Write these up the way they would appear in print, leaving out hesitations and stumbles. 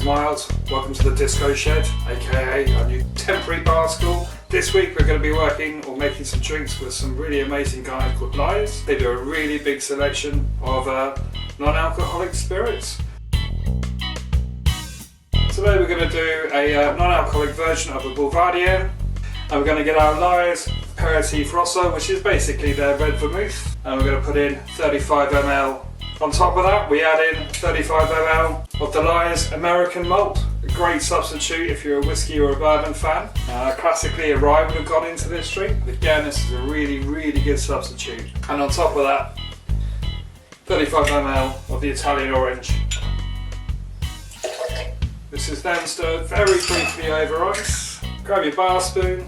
is Malt. Welcome to the Disco Shed, aka our new temporary bar school. This week we're going to be working or making some drinks with some really amazing guys called Lyres. They do a really big selection of non-alcoholic spirits. Today we're going to do a non-alcoholic version of the Boulevardier, and we're going to get our Lyres Aperitif Rosso, which is basically their red vermouth, and we're going to put in 35 ml. On top of that, we add in 35 ml of the Lyres American Malt, a great substitute if you're a whiskey or a bourbon fan. Classically, a rye would have gone into this drink, but again, this is a really good substitute. And on top of that, 35 ml of the Italian orange. This is then stirred very briefly over ice. Grab your bar spoon,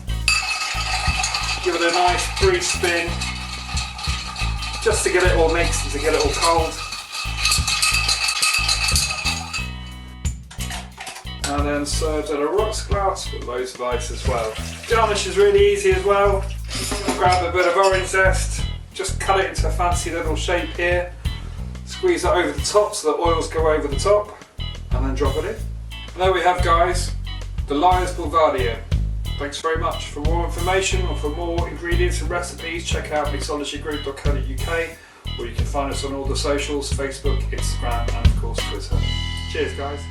give it a nice brief spin, just to get it all mixed and to get it all cold. And then served in a rocks glass with loads of ice as well. Garnish is really easy as well. Grab a bit of orange zest, just cut it into a fancy little shape here, squeeze it over the top so the oils go over the top, and then drop it in. And there we have, guys, the Lyres Boulevardier. Thanks very much. For more information or for more ingredients and recipes, check out mixologygroup.co.uk, or you can find us on all the socials, Facebook, Instagram and of course Twitter. Cheers, guys.